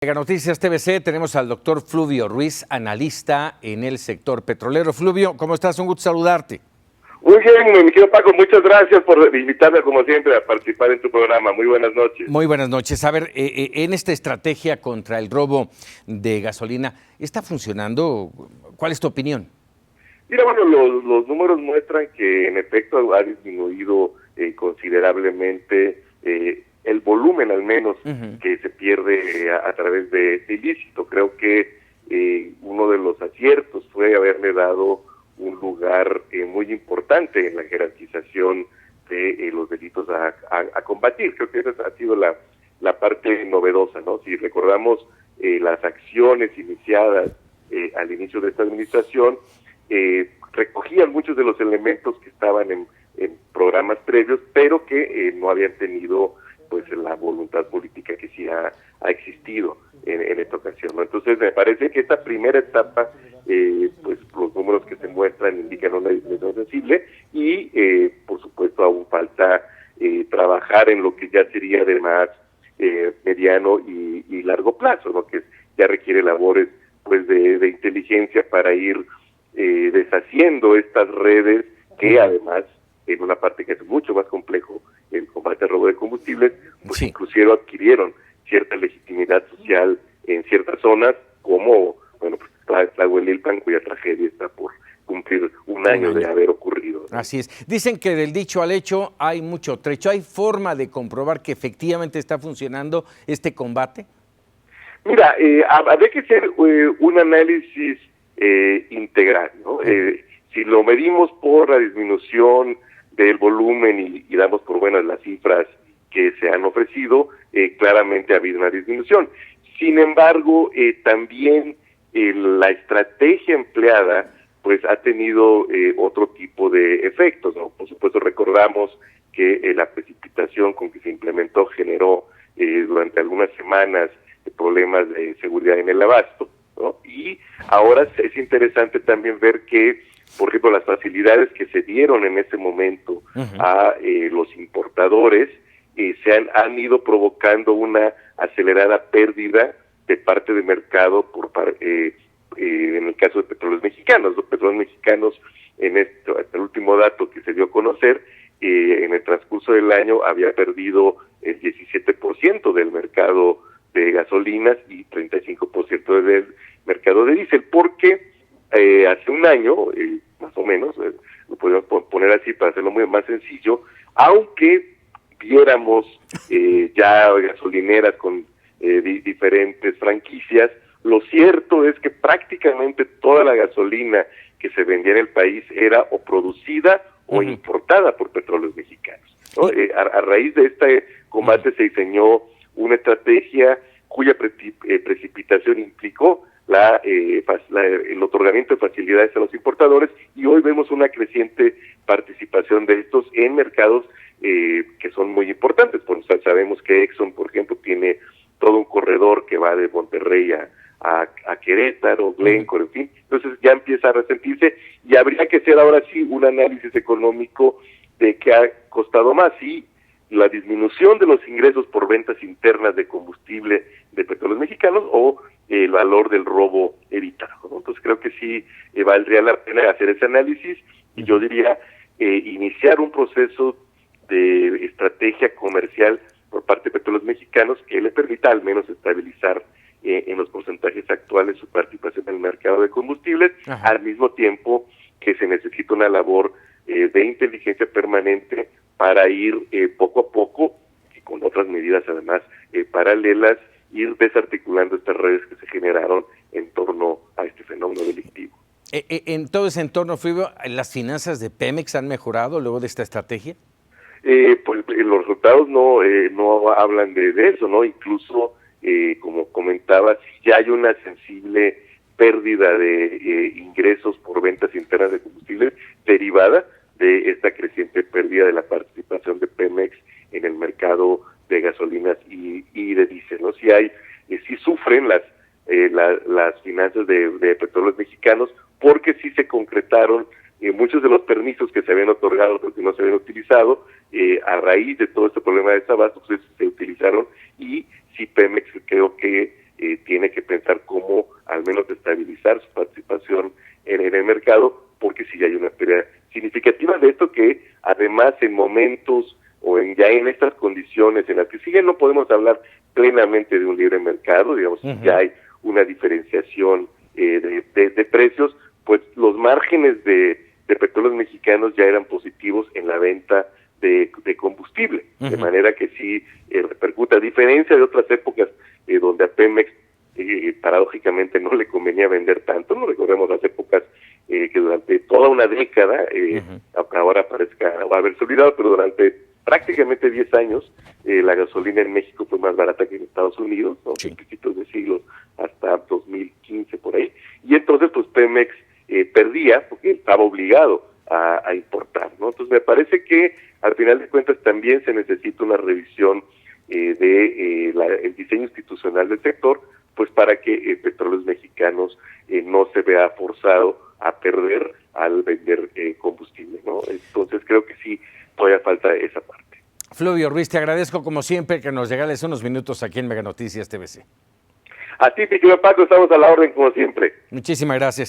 Mega Noticias TVC, tenemos al doctor Fluvio Ruiz, analista en el sector petrolero. Fluvio, ¿cómo estás? Un gusto saludarte. Muy bien, mi querido Paco, muchas gracias por invitarme, como siempre, a participar en tu programa. Muy buenas noches. Muy buenas noches. A ver, en esta estrategia contra el robo de gasolina, ¿está funcionando? ¿Cuál es tu opinión? Mira, bueno, los números muestran que en efecto ha disminuido considerablemente el volumen, al menos, que se pierde a través de ilícito. Creo que uno de los aciertos fue haberle dado un lugar muy importante en la jerarquización de los delitos a combatir. Creo que esa ha sido la parte novedosa, ¿no? Si recordamos las acciones iniciadas al inicio de esta administración, recogían muchos de los elementos que estaban en programas previos, pero que no habían tenido pues la voluntad política que sí ha existido en esta ocasión, ¿no? Entonces me parece que esta primera etapa, pues los números que se muestran indican una disminución sensible y por supuesto aún falta trabajar en lo que ya sería de más mediano y largo plazo, ¿no? Que ya requiere labores pues de inteligencia para ir deshaciendo estas redes que además en una parte que es mucho más complejo, el combate al robo de combustibles, pues inclusive adquirieron cierta legitimidad social en ciertas zonas, como, bueno, pues Tlahuelilpan, cuya tragedia está por cumplir un año de haber ocurrido, ¿no? Así es. Dicen que del dicho al hecho hay mucho trecho. ¿Hay forma de comprobar que efectivamente está funcionando este combate? Mira, habría que hacer un análisis integral, ¿no? Si lo medimos por la disminución del volumen y damos por buenas las cifras que se han ofrecido, claramente ha habido una disminución. Sin embargo, también la estrategia empleada pues ha tenido otro tipo de efectos, ¿no? Por supuesto, recordamos que la precipitación con que se implementó generó durante algunas semanas problemas de seguridad en el abasto, ¿no? Y ahora es interesante también ver que, por ejemplo, las facilidades que se dieron en ese momento a los importadores han ido provocando una acelerada pérdida de parte del mercado en el caso de Petróleos Mexicanos. Los Petróleos Mexicanos, hasta el último dato que se dio a conocer, en el transcurso del año había perdido el 17% del mercado de gasolinas y 35% del mercado de diésel, porque hace un año, más o menos, lo podemos poner así para hacerlo muy más sencillo, aunque viéramos ya gasolineras con diferentes franquicias, lo cierto es que prácticamente toda la gasolina que se vendía en el país era o producida o importada por Petróleos Mexicanos, ¿no? A raíz de este combate se diseñó una estrategia cuya precipitación implicó el otorgamiento de facilidades a los importadores, y hoy vemos una creciente participación de estos en mercados que son muy importantes. Sabemos que Exxon, por ejemplo, tiene todo un corredor que va de Monterrey a Querétaro, Glencore, en fin. Entonces ya empieza a resentirse y habría que hacer ahora sí un análisis económico de qué ha costado más, y la disminución de los ingresos por ventas internas de combustible de Petróleos Mexicanos o el valor del robo evitado, ¿no? Entonces creo que sí valdría la pena hacer ese análisis, y yo diría iniciar un proceso de estrategia comercial por parte de Petróleos Mexicanos que le permita al menos estabilizar en los porcentajes actuales su participación en el mercado de combustibles, al mismo tiempo que se necesita una labor de inteligencia permanente para ir poco a poco, y con otras medidas además paralelas, ir desarticulando estas redes que se generaron en torno a este fenómeno delictivo. En todo ese entorno, Fluvio, ¿las finanzas de Pemex han mejorado luego de esta estrategia? Pues los resultados no hablan de eso, ¿no? Incluso, como comentaba, ya hay una sensible pérdida de ingresos por ventas internas de combustibles derivada de esta creciente pérdida de la participación de Pemex en el mercado de gasolinas y de diésel, ¿no? Sí sufren las finanzas de Petróleos Mexicanos, porque sí se concretaron muchos de los permisos que se habían otorgado pero que no se habían utilizado a raíz de todo este problema de desabasto, pues se utilizaron, y sí Pemex creo que tiene que pensar cómo al menos estabilizar su participación en el mercado, porque sí hay una pérdida significativa de esto que además en momentos ya en estas condiciones en las que sí ya no podemos hablar plenamente de un libre mercado, digamos, ya hay una diferenciación de precios, pues los márgenes de petróleos mexicanos ya eran positivos en la venta de combustible, de manera que sí repercute, a diferencia de otras épocas donde a Pemex paradójicamente no le convenía vender tanto, no recordemos las épocas que durante toda una década, ahora parezca haberse olvidado, pero durante prácticamente 10 años la gasolina en México fue más barata que en Estados Unidos, ¿no? Principios de siglos hasta 2015 por ahí, y entonces pues Pemex perdía porque estaba obligado a importar, ¿no? Entonces me parece que al final de cuentas también se necesita una revisión el diseño institucional del sector, pues para que Petróleos Mexicanos no se vea forzado a perder al vender combustible, ¿no? Entonces creo que sí, todavía falta esa parte. Flavio Ruiz, te agradezco como siempre que nos regales unos minutos aquí en Mega Noticias TVC. A ti, mi querido Paco, estamos a la orden como siempre. Muchísimas gracias.